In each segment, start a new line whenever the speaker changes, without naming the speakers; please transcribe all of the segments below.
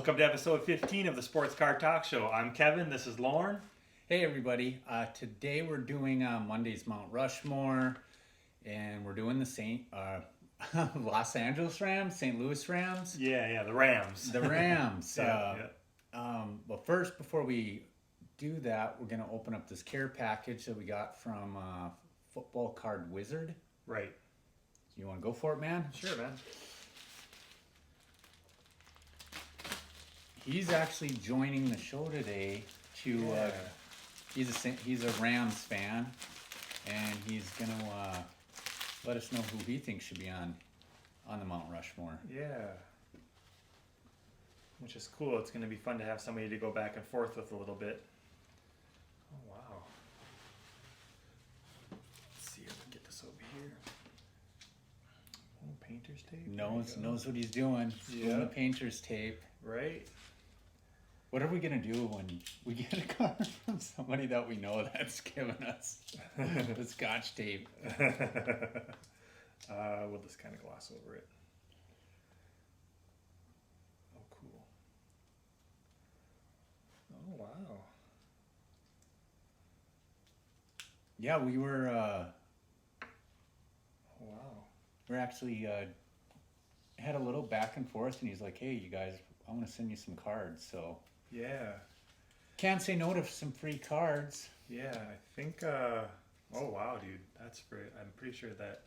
Welcome to episode 15 of the Sports Card Talk Show. I'm Kevin, this is Lauren.
Hey everybody, today we're doing Monday's Mount Rushmore, and we're doing the Los Angeles Rams, St. Louis Rams.
Yeah, the Rams.
The Rams.
Yeah.
But first, before we do that, we're going to open up this care package that we got from footballcardwizard.
Right.
You want to go for it, man?
Sure, man.
He's actually joining the show today to... He's a Rams fan, and he's gonna let us know who he thinks should be on the Mount Rushmore.
Yeah. Which is cool. It's going to be fun to have somebody to go back and forth with a little bit. Oh, wow. Let's see if we can get this over here. Oh, painter's tape.
Knows what he's doing. He's doing the painter's tape.
Right.
What are we going to do when we get a card from somebody that we know that's giving us the scotch tape?
We'll just kind of gloss over it. Oh, cool. Oh, wow.
Yeah, we were...
Oh, wow.
We're actually... had a little back and forth, and he's like, hey, you guys, I want to send you some cards, so...
Yeah.
Can't say no to some free cards.
Yeah, I think, oh wow, dude, that's great. I'm pretty sure that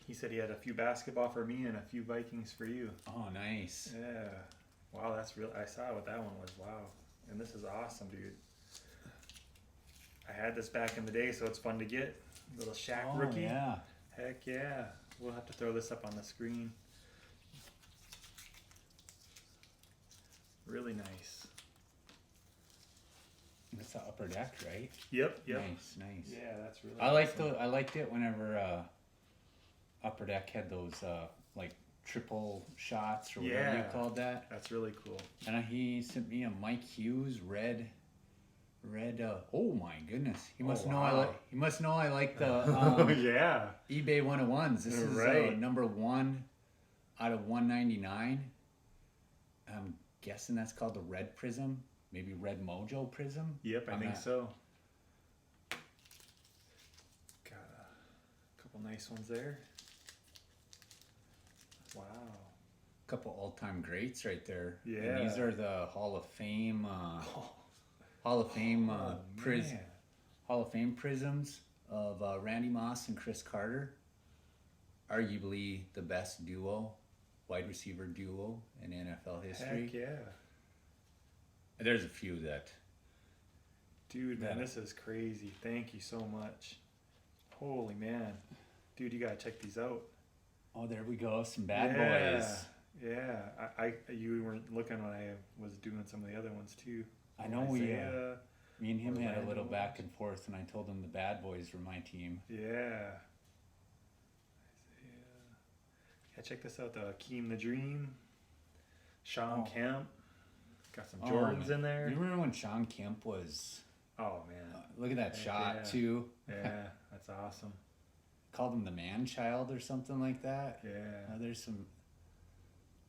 he said he had a few basketball for me and a few Vikings for you.
Oh, nice.
Yeah. Wow, that's real. I saw what that one was. Wow. And this is awesome, dude. I had this back in the day, so it's fun to get. Little Shaq rookie.
Yeah.
Heck yeah. We'll have to throw this up on the screen. Really nice.
That's the upper deck, right?
Yep.
Nice.
Yeah, that's really
I liked it whenever upper deck had those like triple shots or whatever you called that.
That's really cool.
And he sent me a Mike Hughes red oh my goodness. He must know I like the
yeah.
eBay 101s. This is number 1 out of 199. I'm guessing that's called the Red Prism. Maybe Red Mojo Prism?
Yep, I think so. Got a couple nice ones there. Wow.
Couple all-time greats right there.
Yeah.
And these are the Hall of Fame Hall of Fame prisms of Randy Moss and Chris Carter. Arguably the best wide receiver duo in NFL history.
Heck yeah.
There's a few that...
Dude, man, this is crazy. Thank you so much. Holy man. Dude, you gotta check these out.
Oh, there we go. Some bad boys.
Yeah. You weren't looking when I was doing some of the other ones too.
I know me and him had a little back and forth, and I told him the bad boys were my team.
Yeah. Yeah, check this out, the Akeem the Dream. Sean Kemp. Got some Jordans in there.
You remember when Sean Kemp was...
Oh, man.
Look at that shot, too.
Yeah, that's awesome.
Called him the man-child or something like that.
Yeah.
There's some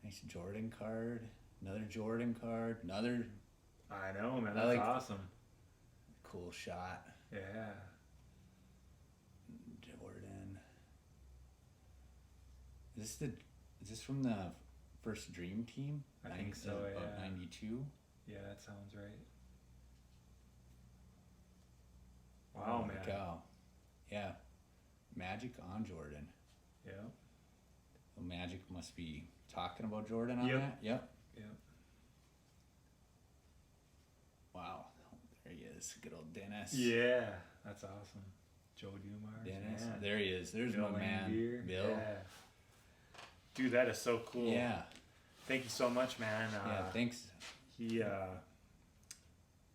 nice Jordan card. Another Jordan card. Another...
I know, man. That's awesome.
Cool shot.
Yeah.
Jordan. Is this from the first Dream Team?
I think so,
about 92?
Yeah, that sounds right. Wow, man.
Cow. Yeah. Magic on Jordan.
Yeah.
Well, Magic must be talking about Jordan on that? Yep. Wow. There he is. Good old Dennis.
Yeah. That's awesome. Joe Dumars.
Dennis.
Man.
There he is. There's my man. Bill.
Yeah. Dude, that is so cool.
Yeah.
Thank you so much, man.
Yeah, thanks.
He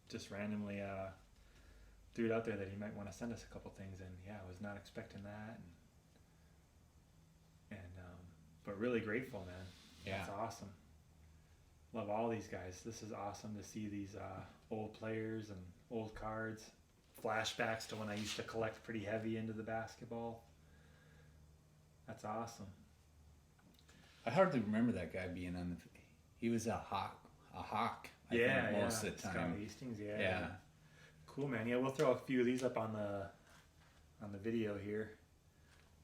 just randomly threw it out there that he might want to send us a couple things, and I was not expecting that, and but really grateful, man.
Yeah,
that's awesome. Love all these guys. This is awesome to see these old players and old cards, flashbacks to when I used to collect pretty heavy into the basketball. That's awesome.
I hardly remember that guy being on the... He was a hawk. I
Yeah,
think, most of the
Scott
time.
Hastings,
Yeah.
Cool, man. Yeah, we'll throw a few of these up on the video here.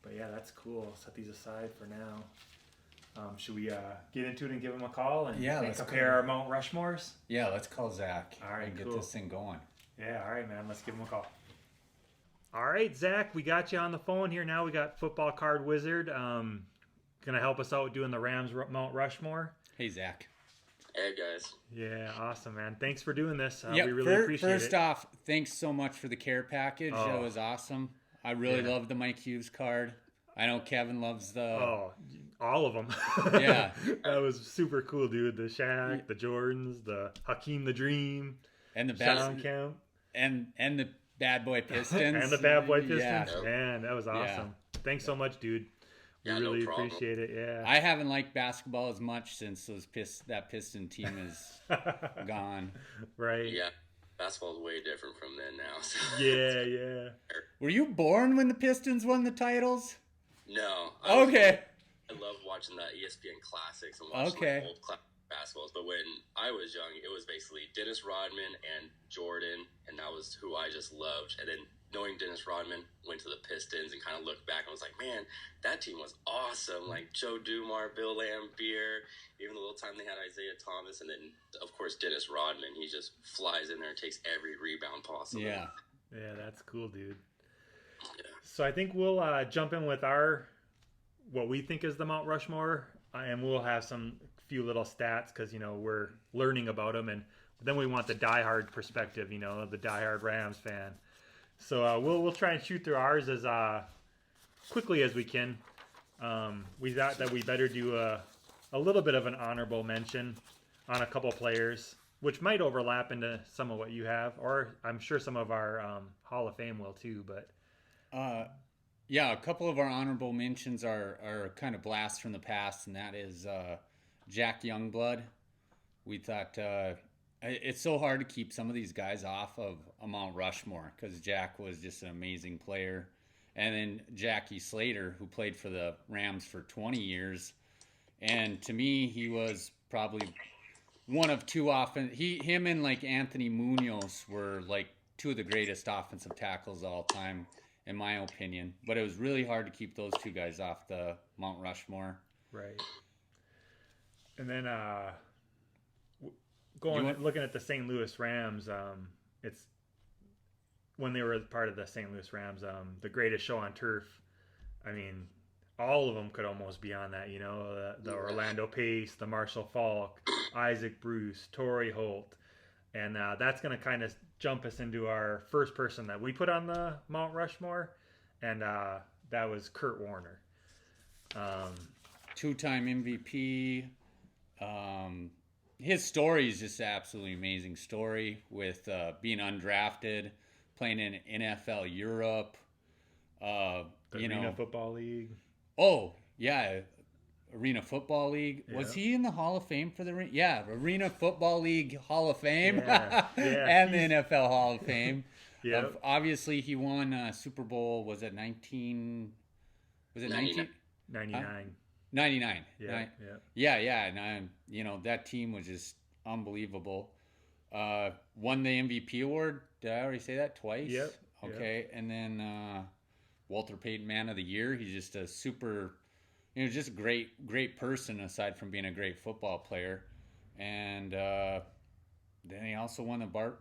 But yeah, that's cool. I'll set these aside for now. Should we get into it and give him a call and
let's
compare our Mount Rushmores?
Yeah, let's call Zach.
All right,
and get
cool.
this thing going.
Yeah, all right, man. Let's give him a call. All right, Zach, we got you on the phone here now. We got Football Card Wizard. Gonna help us out doing the Rams Mount Rushmore.
Hey, Zach.
Hey, guys.
Yeah, awesome, man. Thanks for doing this.
Yeah,
we really appreciate it.
First off, thanks so much for the care package.
Oh.
That was awesome. I really love the Mike Hughes card. I know Kevin loves the...
Oh, all of them.
Yeah.
That was super cool, dude. The Shaq, the Jordans, the Hakeem the Dream,
and the
Sean Kemp.
And the Bad Boy Pistons.
And the Bad Boy Pistons.
Yeah.
Man, that was awesome. Thanks so much, dude. We
Yeah,
really
no problem.
appreciate it. Yeah.
I haven't liked basketball as much since that Piston team is gone.
Right.
Yeah, basketball's way different from then now. So.
Yeah.
Were you born when the Pistons won the titles?
No.
Okay.
I love watching the ESPN classics and watching like, old basketballs. But when I was young, it was basically Dennis Rodman and Jordan, and that was who I just loved. And then knowing Dennis Rodman went to the Pistons and kind of looked back and was like, man, that team was awesome. Like Joe Dumars, Bill Laimbeer, even the little time they had Isaiah Thomas, and then of course Dennis Rodman. He just flies in there and takes every rebound possible.
Yeah.
Yeah, that's cool, dude.
Yeah.
So I think we'll jump in with what we think is the Mount Rushmore, and we'll have some few little stats because we're learning about them, and then we want the diehard perspective, the diehard Rams fan. So we'll try and shoot through ours as quickly as we can. We thought that we better do a little bit of an honorable mention on a couple players, which might overlap into some of what you have, or I'm sure some of our Hall of Fame will too. But
yeah, a couple of our honorable mentions are kind of blasts from the past, and that is Jack Youngblood. We thought it's so hard to keep some of these guys off of a Mount Rushmore because Jack was just an amazing player. And then Jackie Slater, who played for the Rams for 20 years. And to me, he was probably one of two him and like Anthony Munoz were like two of the greatest offensive tackles of all time, in my opinion. But it was really hard to keep those two guys off the Mount Rushmore.
right. And then looking at the St. Louis Rams, it's when they were part of the St. Louis Rams, the greatest show on turf. I mean, all of them could almost be on that, the Orlando Pace, the Marshall Faulk, Isaac Bruce, Torrey Holt. And that's going to kind of jump us into our first person that we put on the Mount Rushmore. And that was Kurt Warner.
Two-time MVP. His story is just an absolutely amazing story with being undrafted, playing in NFL Europe.
The Arena Football League.
Oh, yeah. Arena Football League.
Yeah.
Was he in the Hall of Fame for the Arena Football League Hall of Fame
Yeah.
and the NFL Hall of Fame.
Yeah.
Obviously, he won Super Bowl. Was it 19? Was it 19?
99.
99.
Yeah.
And that team was just unbelievable. Won the MVP award. Did I already say that twice?
Yep.
Okay. And then Walter Payton Man of the Year. He's just a super, just great person aside from being a great football player. And then he also won the Bart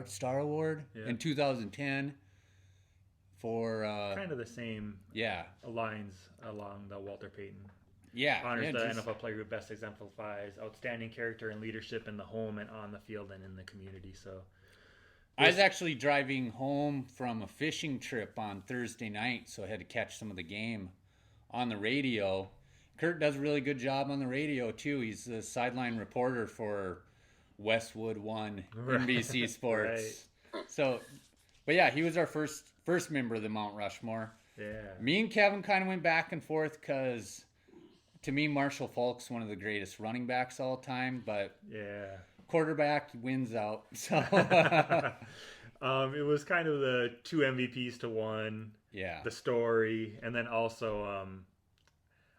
Starr Award in 2010 for
kind of the same lines along the Walter Payton.
Yeah.
Honors the NFL player who best exemplifies outstanding character and leadership in the home and on the field and in the community. So
I was actually driving home from a fishing trip on Thursday night, so I had to catch some of the game on the radio. Kurt does a really good job on the radio too. He's the sideline reporter for Westwood One NBC Sports.
Right.
So, but yeah, he was our first member of the Mount Rushmore.
Yeah.
Me and Kevin kind of went back and forth because to me, Marshall Faulk's one of the greatest running backs of all time, but quarterback wins out. So
it was kind of the two MVPs to one.
Yeah.
The story, and then also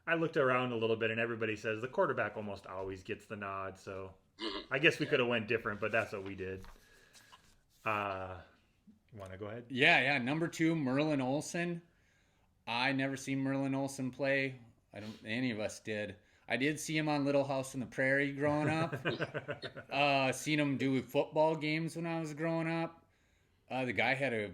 I looked around a little bit, and everybody says the quarterback almost always gets the nod. So I guess we could have went different, but that's what we did. You want to go ahead?
Yeah. Number 2, Merlin Olsen. I never seen Merlin Olsen play. I don't. Any of us did. I did see him on Little House on the Prairie growing up. Seen him do football games when I was growing up. The guy had a.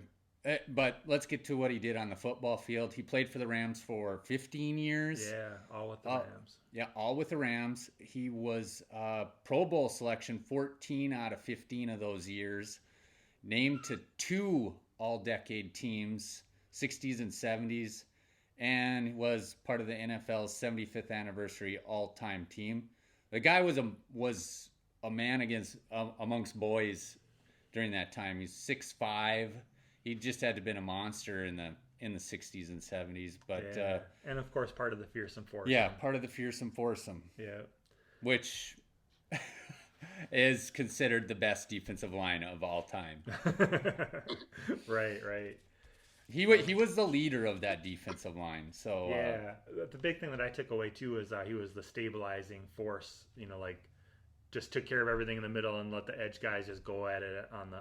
But let's get to what he did on the football field. He played for the Rams for 15 years.
Yeah, all with the Rams.
Yeah, all with the Rams. He was Pro Bowl selection 14 out of 15 of those years. Named to 2 all-decade teams, 60s and 70s, and was part of the NFL's 75th anniversary all-time team. The guy was a man amongst boys during that time. He's 6'5". He just had to have been a monster in the 60s and 70s. But
and of course part of the fearsome foursome.
Yeah, part of the fearsome foursome.
Yeah,
which is considered the best defensive line of all time.
Right.
He was the leader of that defensive line. So
yeah, the big thing that I took away too is he was the stabilizing force. Just took care of everything in the middle and let the edge guys just go at it on the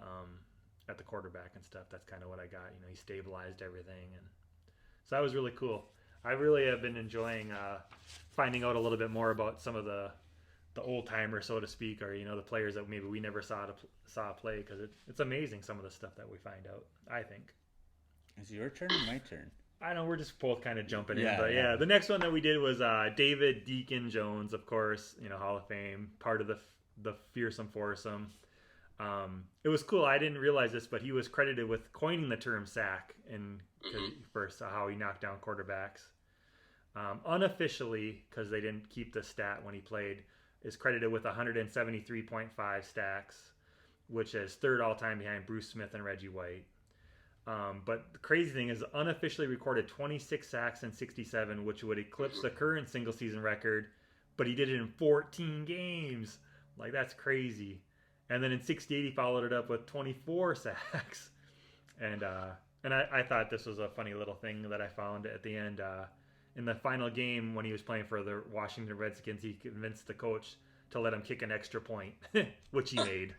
at the quarterback and stuff. That's kind of what I got. He stabilized everything, and so that was really cool. I really have been enjoying finding out a little bit more about some of the old timers, so to speak, or the players that maybe we never saw play, because it's amazing some of the stuff that we find out. I think.
Is it your turn or my turn?
I know we're just both kind of jumping in, but yeah, the next one that we did was David Deacon Jones, of course, Hall of Fame, part of the fearsome foursome. It was cool. I didn't realize this, but he was credited with coining the term sack first, how he knocked down quarterbacks. Unofficially, because they didn't keep the stat when he played, is credited with 173.5 sacks, which is third all time behind Bruce Smith and Reggie White. But the crazy thing is, unofficially recorded 26 sacks in 67, which would eclipse the current single season record, but he did it in 14 games. Like, that's crazy. And then in 68, he followed it up with 24 sacks. And I thought this was a funny little thing that I found at the end. In the final game, when he was playing for the Washington Redskins, he convinced the coach to let him kick an extra point, which he made.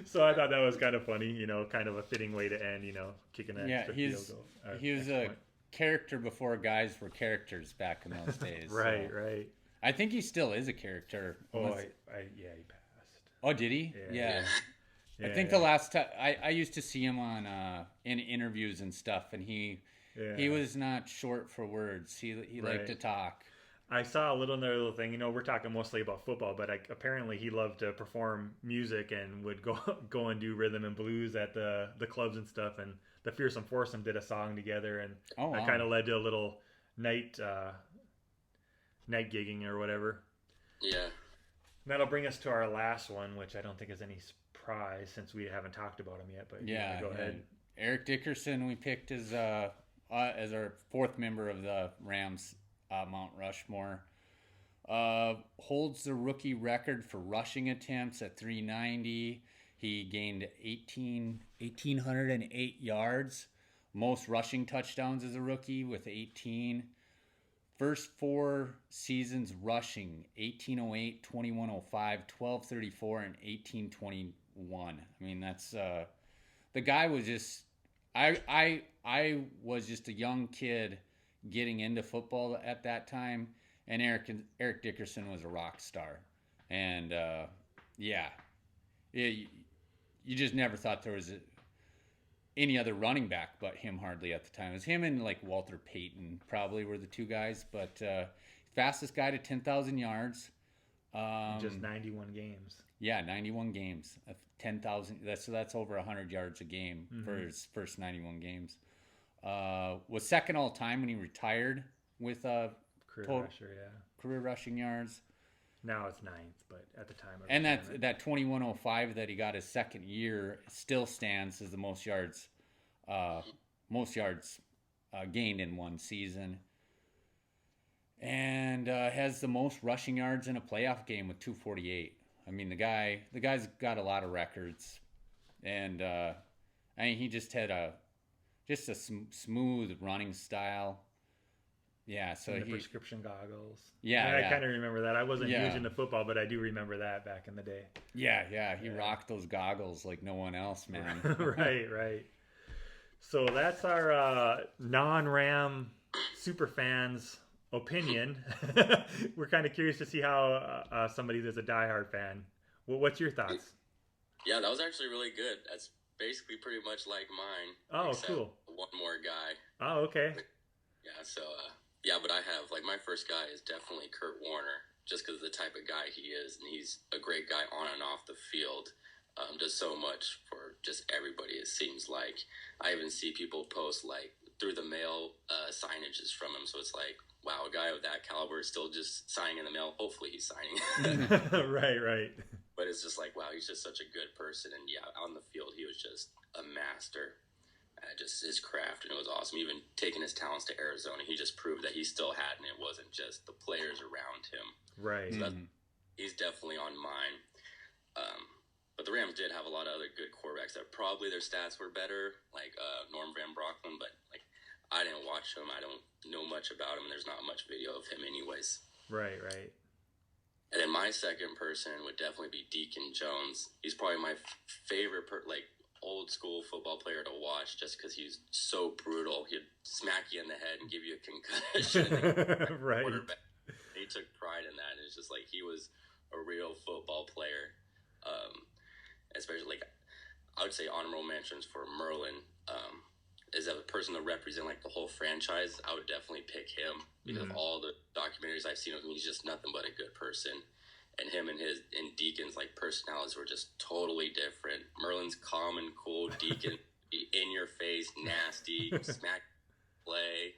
So I thought that was kind of funny, kind of a fitting way to end, kicking an extra field goal.
He was a character before guys were characters back in those days.
Right.
I think he still is a character.
Oh, he passed.
Oh, did he? Yeah. I think the last time I used to see him on in interviews and stuff, and he was not short for words. He liked to talk.
I saw another little thing. We're talking mostly about football, but apparently he loved to perform music and would go and do rhythm and blues at the clubs and stuff. And the Fearsome Foursome did a song together, and that kind of led to a little night gigging or whatever.
Yeah.
And that'll bring us to our last one, which I don't think is any surprise since we haven't talked about him yet. But go ahead.
Eric Dickerson we picked as our fourth member of the Rams. Mount Rushmore holds the rookie record for rushing attempts at 390. He gained 1,808 yards. Most rushing touchdowns as a rookie with 18. First 4 seasons rushing, 1808, 2105, 1234, and 1821. I mean, that's the guy was just I was just a young kid getting into football at that time, and Eric Dickerson was a rock star, and you just never thought there was any other running back but him hardly at the time. It was him and like Walter Payton probably were the two guys, but fastest guy to 10,000 yards.
Just 91 games.
Yeah, 91 games. 10,000. That's over 100 yards a game for his first 91 games. Was second all time when he retired with career rushing yards.
Now it's 9th, but at the time.
And that 2105 that he got his second year still stands as the most yards gained in one season. And has the most rushing yards in a playoff game with 248. I mean, the guy's got a lot of records, and he just had a smooth running style. Yeah, so
and the prescription goggles.
Yeah,
and I kind of remember that. I wasn't
Yeah.
huge into football, but I do remember that back in the day.
Yeah, he rocked those goggles like no one else, man.
Right. So that's our non-Ram super fans opinion. We're kind of curious to see how somebody that's a diehard fan. What's your thoughts?
Yeah, that was actually really good. That's basically pretty much like mine.
Oh, cool.
One more guy.
Oh, okay.
Yeah, so, but I have, like, my first guy is definitely Kurt Warner, just because of the type of guy he is, and he's a great guy on and off the field. Does so much for just everybody, it seems like. I even see people post, like, through the mail signages from him, so it's like, wow, a guy of that caliber is still just signing in the mail. Hopefully he's signing.
Right.
But it's just like, wow, he's just such a good person. And yeah, on the field, he was just a master. Just his craft, and it was awesome. Even taking his talents to Arizona, he just proved that he still had, and it wasn't just the players around him.
Right.
So he's definitely on mine. But the Rams did have a lot of other good quarterbacks that probably their stats were better, like Norm Van Brocklin, but like I didn't watch him. I don't know much about him, and there's not much video of him anyways.
Right.
And then my second person would definitely be Deacon Jones. He's probably my favorite, old school football player to watch, just because he's so brutal. He'd smack you in the head and give you a concussion.
Right.
He took pride in that, and it's just like he was a real football player. Especially, like, I would say honorable mentions for Merlin. Is a person to represent, like, the whole franchise. I would definitely pick him because of all the documentaries I've seen of him. He's just nothing but a good person. And him and Deacon's, like, personalities were just totally different. Merlin's calm and cool. Deacon, in your face, nasty, smack play.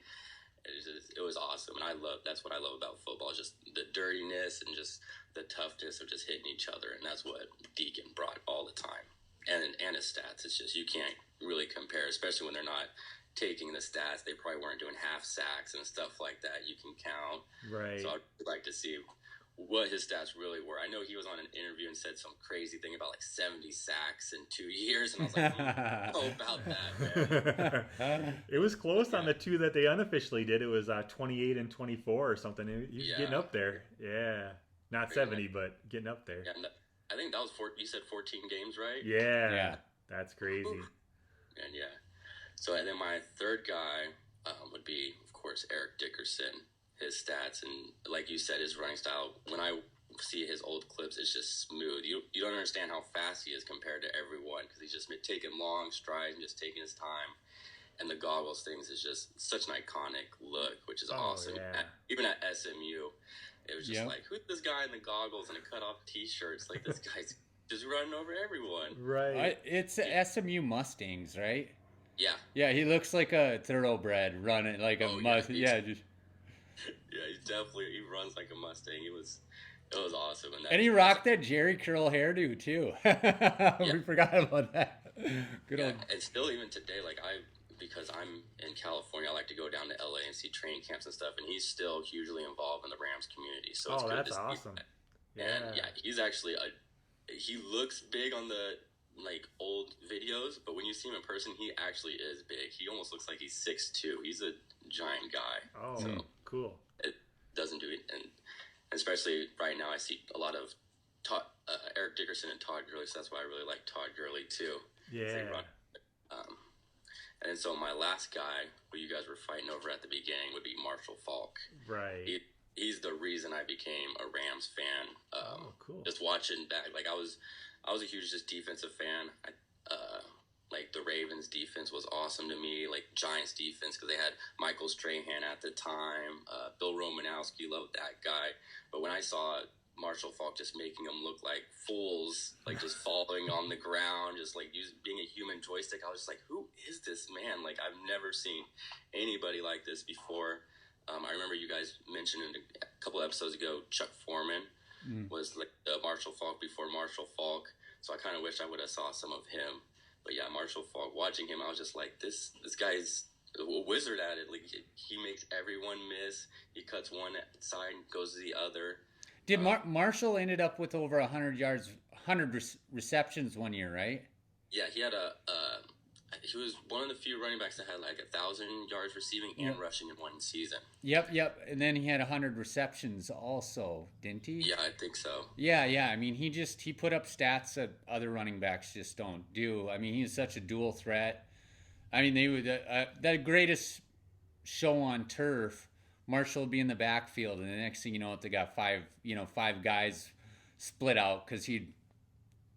It was awesome. And that's what I love about football, just the dirtiness and just the toughness of just hitting each other. And that's what Deacon brought all the time. And his stats. It's just, you can't really compare, especially when they're not taking the stats. They probably weren't doing half sacks and stuff like that. You can count.
Right.
So I'd like to see what his stats really were. I know he was on an interview and said some crazy thing about like 70 sacks in 2 years, and I was like, about that, man.
It was close on the two that they unofficially did. It was 28 and 24 or something. He was getting up there. Yeah, not 70, but getting up there.
Yeah, I think that was you said 14 games, right?
Yeah. That's crazy.
And and then my third guy would be, of course, Eric Dickerson. His stats and, like you said, his running style. When I see his old clips, it's just smooth. You don't understand how fast he is compared to everyone, because he's just taking long strides and just taking his time. And the goggles things is just such an iconic look, which is awesome.
Yeah.
Even at SMU, it was just like, who's this guy in the goggles and a cut-off T-shirts? Like, this guy's just running over everyone.
Right.
It's SMU Mustangs, right?
Yeah.
Yeah, he looks like a thoroughbred running like a Mustang. Yeah,
he runs like a Mustang. It was awesome.
And he rocked that Jerry curl hairdo too. We forgot about that. Good old.
And still, even today, like because I'm in California, I like to go down to LA and see training camps and stuff, and he's still hugely involved in the Rams community. So it's good
that's
to see
awesome.
that. And he's actually he looks big on the old videos, but when you see him in person, he actually is big. He almost looks like he's 6'2". He's a giant guy.
Oh, so cool.
It doesn't do it, and especially right now, I see a lot of Eric Dickerson and Todd Gurley, so that's why I really like Todd Gurley too.
Yeah.
And so my last guy, who you guys were fighting over at the beginning, would be Marshall Faulk.
Right.
He's the reason I became a Rams fan.
Cool.
Just watching back, like I was a huge just defensive fan. Like the Ravens defense was awesome to me. Like Giants defense, because they had Michael Strahan at the time. Bill Romanowski, loved that guy. But when I saw Marshall Faulk just making them look like fools, like just falling on the ground, just like being a human joystick, I was just like, who is this man? Like, I've never seen anybody like this before. I remember you guys mentioned a couple episodes ago, Chuck Foreman was like the Marshall Faulk before Marshall Faulk. So I kind of wish I would have saw some of him. But yeah, Marshall Faulk, watching him, I was just like, this guy's a wizard at it. Like, he makes everyone miss. He cuts one side and goes to the other.
Did Marshall ended up with over 100 yards, 100 receptions one year, right?
Yeah, he had he was one of the few running backs that had like 1,000 yards receiving and rushing in one season.
Yep. And then he had 100 receptions also, didn't he?
Yeah, I think so.
Yeah. I mean, he put up stats that other running backs just don't do. I mean, he's such a dual threat. I mean, they would the greatest show on turf. Marshall would be in the backfield, and the next thing you know, they got five guys split out because he'd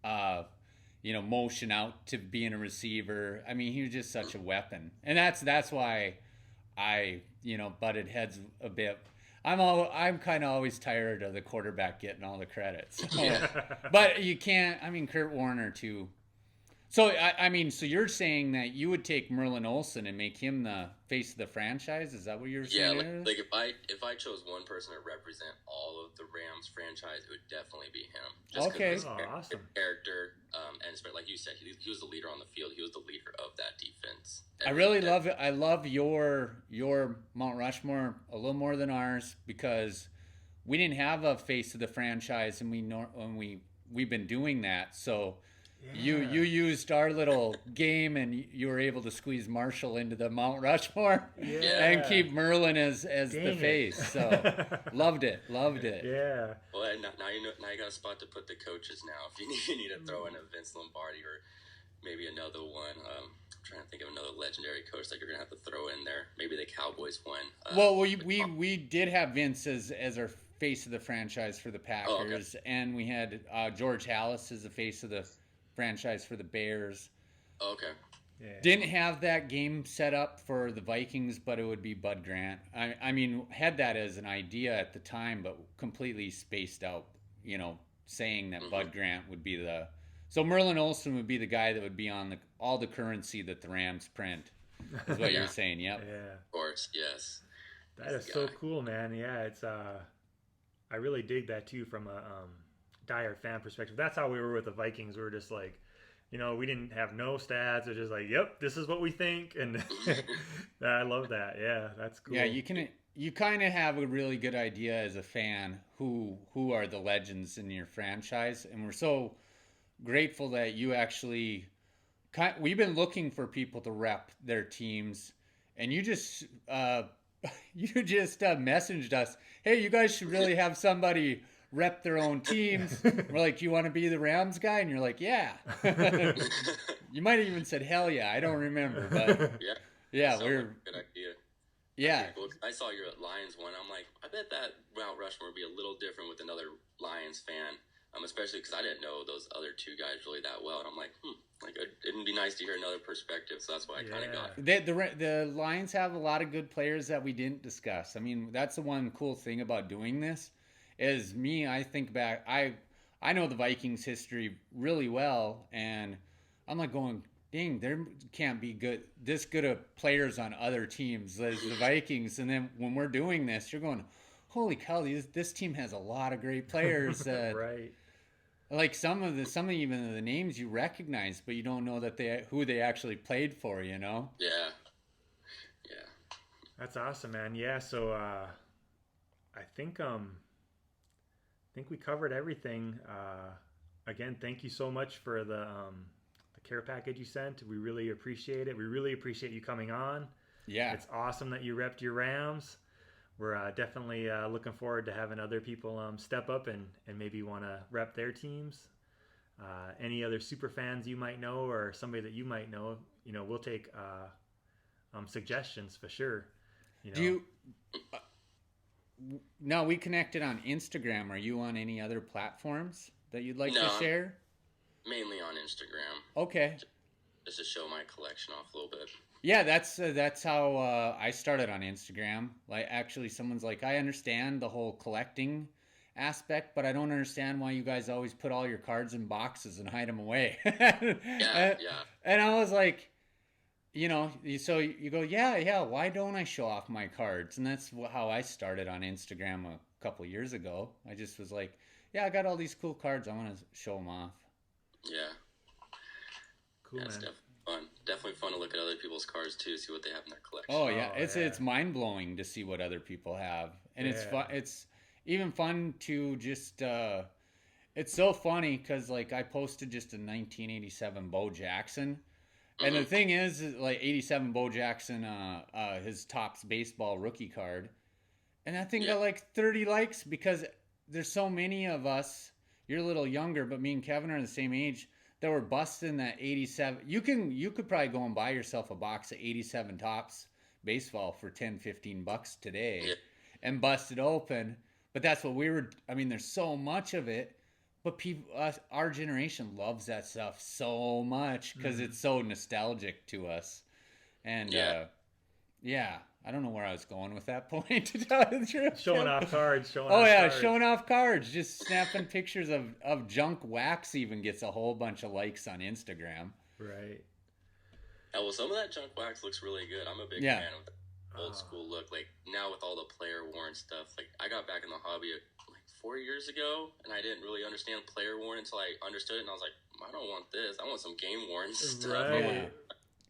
motion out to being a receiver. I mean, he was just such a weapon. And that's why I, butted heads a bit. I'm kind of always tired of the quarterback getting all the credit. So, but you can't, Kurt Warner too. So, so you're saying that you would take Merlin Olsen and make him the face of the franchise? Is that what you're saying?
Yeah, like if I chose one person to represent all of the Rams franchise, it would definitely be him. Just
okay.
Awesome.
Character, and like you said, he was the leader on the field. He was the leader of that defense.
I really love it. I love your Mount Rushmore a little more than ours because we didn't have a face of the franchise, and we've been doing that. So. Yeah. You used our little game, and you were able to squeeze Marshall into the Mount Rushmore and keep Merlin as the face. So loved it.
Yeah.
Well, now you got a spot to put the coaches now. If you need to throw in a Vince Lombardi or maybe another one. I'm trying to think of another legendary coach that you're gonna have to throw in there. Maybe the Cowboys one.
We did have Vince as our face of the franchise for the Packers, and we had George Halas as the face of the franchise for the Bears.
Okay.
Yeah.
Didn't have that game set up for the Vikings, but it would be Bud Grant. I mean, had that as an idea at the time, but completely spaced out, saying that Bud Grant would be so Merlin Olsen would be the guy that would be on all the currency that the Rams print, is what you're saying. Yep.
Yeah.
Of course, yes.
That is so cool, man. Yeah, it's I really dig that too from a dire fan perspective. That's how we were with the Vikings. We were just like, we didn't have no stats. It was just like, yep, this is what we think, and I love that. Yeah, that's cool.
Yeah, you kind of have a really good idea as a fan who are the legends in your franchise, and we're so grateful that you actually. We've been looking for people to rep their teams, and you just messaged us, hey, you guys should really have somebody rep their own teams. We're like, do you want to be the Rams guy? And you're like, yeah. You might have even said, hell yeah. I don't remember, but yeah, we're
like a good idea.
Yeah.
Cool. I saw your Lions one. I'm like, I bet that Mount Rushmore would be a little different with another Lions fan. Especially because I didn't know those other two guys really that well, and I'm like, it'd be nice to hear another perspective. So that's why I kind of got.
The Lions have a lot of good players that we didn't discuss. I mean, that's the one cool thing about doing this. Is me, I think back, I know the Vikings history really well, and I'm like going, dang, there can't be this good of players on other teams as the Vikings. And then when we're doing this, you're going, holy cow, this team has a lot of great players.
Right.
Like some of even the names you recognize, but you don't know that who they actually played for.
Yeah.
That's awesome, man. Yeah. So I think we covered everything. Again, thank you so much for the care package you sent. We really appreciate it. We really appreciate you coming on.
Yeah.
It's awesome that you repped your Rams. We're definitely looking forward to having other people step up and maybe want to rep their teams. Any other super fans you might know or somebody that you might know, we'll take suggestions for sure.
Do you... No, we connected on Instagram. Are you on any other platforms that you'd like to share?
Mainly on Instagram.
Okay.
Just to show my collection off a little bit.
Yeah, that's how I started on Instagram. Like, actually, someone's like, I understand the whole collecting aspect, but I don't understand why you guys always put all your cards in boxes and hide them away.
Yeah.
And I was like, so you go, yeah, why don't I show off my cards? And that's how I started on Instagram a couple years ago. I just was like, I got all these cool cards. I want to show them off.
Yeah.
Cool, man.
Definitely fun to look at other people's cards too, see what they have in their collection.
Oh yeah, it's mind blowing to see what other people have, and it's fun. It's even fun to just. It's so funny because like I posted just a 1987 Bo Jackson, And the thing is like 87 Bo Jackson, his Topps baseball rookie card. And that thing got like 30 likes because there's so many of us. You're a little younger, but me and Kevin are the same age that were busting that 87. You could probably go and buy yourself a box of 87 Topps baseball for $10-15 today and bust it open. But that's what we were. I mean, there's so much of it, but our generation loves that stuff so much because it's so nostalgic to us. And I don't know where I was going with that point, to tell you the truth.
Showing off cards.
Showing off cards. Just snapping pictures of junk wax even gets a whole bunch of likes on Instagram.
Right.
Yeah, well, some of that junk wax looks really good. I'm a big fan of the old school look. Like, now with all the player worn stuff, like, I got back in the hobby like 4 years ago, and I didn't really understand player worn until I understood it, and I was like, I don't want this. I want some game worn stuff.
Right.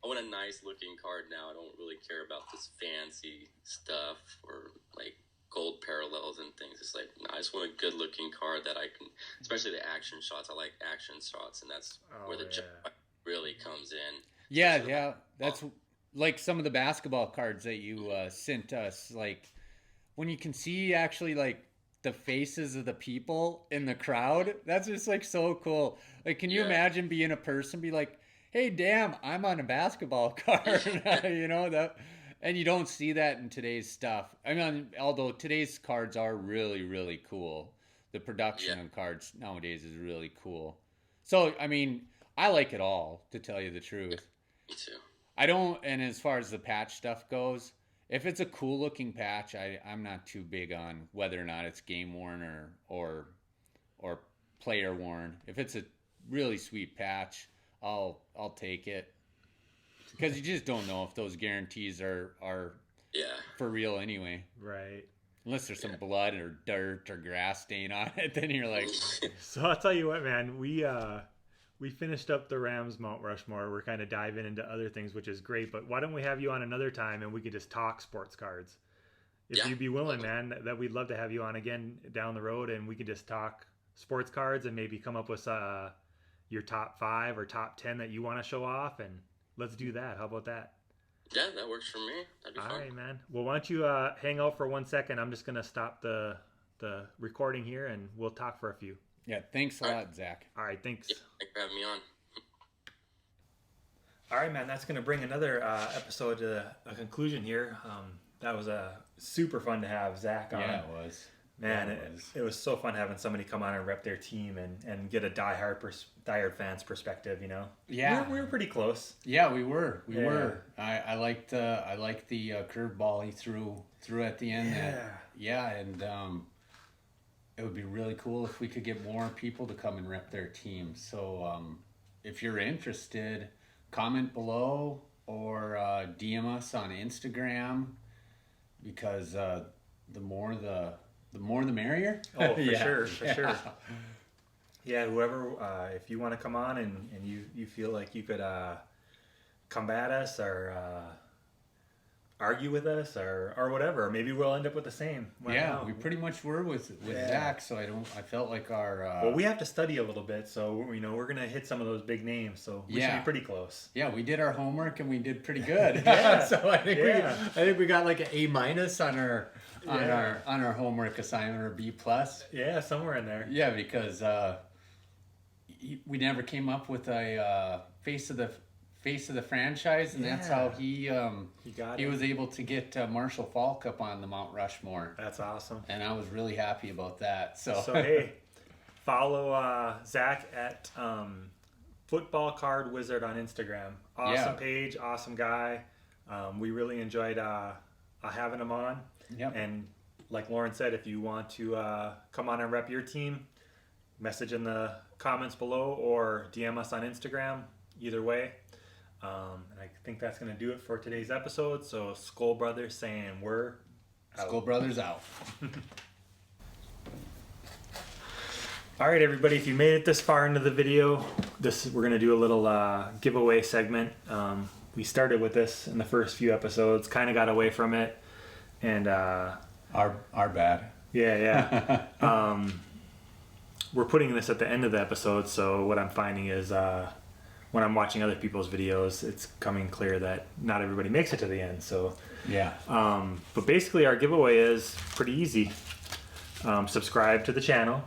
I want a nice looking card now. I don't really care about this fancy stuff or like gold parallels and things. It's like, I just want a good looking card that I can, especially the action shots. I like action shots, and that's where the jump really comes in.
Yeah. That's like some of the basketball cards that you sent us. Like when you can see actually like the faces of the people in the crowd, that's just like so cool. Like, can you imagine being a person, be like, hey, damn, I'm on a basketball card, you know, that, and you don't see that in today's stuff. I mean, although today's cards are really, really cool. The production on cards nowadays is really cool. So, I mean, I like it all, to tell you the truth.
Me too.
I don't, and as far as the patch stuff goes, if it's a cool looking patch, I'm not too big on whether or not it's game worn or player worn. If it's a really sweet patch, I'll take it, because you just don't know if those guarantees are for real anyway.
Right.
Unless there's some blood or dirt or grass stain on it, then you're like.
So I'll tell you what, man, we finished up the Rams Mount Rushmore. We're kind of diving into other things, which is great. But why don't we have you on another time and we could just talk sports cards? If you'd be willing, man, that we'd love to have you on again down the road, and we could just talk sports cards and maybe come up with your top 5 or top 10 that you want to show off, and let's do that. How about that?
Yeah, that works for me. That'd be fun.
All right, man. Well, why don't you hang out for 1 second? I'm just going to stop the recording here, and we'll talk for a few.
Yeah, thanks a lot, Zach.
All right, thanks.
Yeah, thanks for having me on.
All right, man. That's going to bring another episode to a conclusion here. That was super fun to have Zach on.
Yeah, it was.
Man, it was so fun having somebody come on and rep their team and get a diehard fan's perspective, you know?
Yeah.
We were pretty close.
Yeah, we were. We were. I liked the curveball he threw at the end. And it would be really cool if we could get more people to come and rep their team. So if you're interested, comment below or DM us on Instagram, because the more the merrier.
Oh, for sure. Yeah, whoever, if you want to come on and you feel like you could combat us or argue with us or whatever, maybe we'll end up with the same.
We pretty much were with Zach, so I felt like our
well, we have to study a little bit, so you know we're gonna hit some of those big names, so we should be pretty close.
Yeah, we did our homework and we did pretty good. So I think we got like an A- on our homework assignment, or B+.
Yeah, somewhere in there.
Yeah, because we never came up with a face of the franchise, and that's how he was able to get Marshall Faulk up on the Mount Rushmore.
That's awesome.
And I was really happy about that. So
hey, follow Zach at footballcardwizard on Instagram. Awesome page, awesome guy. We really enjoyed having him on.
Yep.
And like Lauren said, if you want to come on and rep your team, message in the comments below or DM us on Instagram. Either way. And I think that's going to do it for today's episode. So Skull Brothers saying we're out.
Skull Brothers out.
All right, everybody, if you made it this far into the video, we're going to do a little giveaway segment. We started with this in the first few episodes, kind of got away from it. And
our bad.
Yeah. We're putting this at the end of the episode, so what I'm finding is when I'm watching other people's videos, it's coming clear that not everybody makes it to the end. So,
Yeah.
but basically our giveaway is pretty easy. Subscribe to the channel,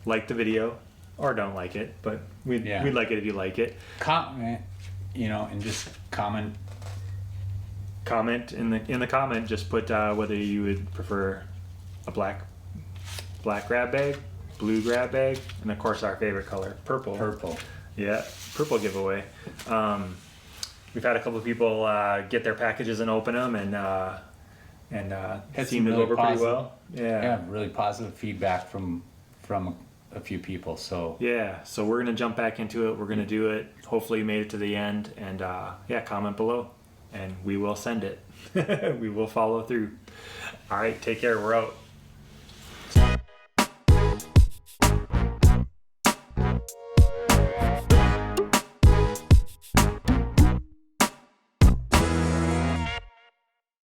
like the video, or don't like it, but we'd like it if you like it.
Comment, and just comment.
Comment in the comment, just put whether you would prefer a black grab bag, blue grab bag, and of course our favorite color, purple.
Purple.
Yeah, purple giveaway. We've had a couple of people get their packages and open them, and
Had
seemed to
some
go
really
over pretty
positive-
well.
Yeah, really positive feedback from a few people. So
Yeah, so we're gonna jump back into it. We're gonna do it. Hopefully, you made it to the end, and comment below, and we will send it. We will follow through. All right, take care. We're out.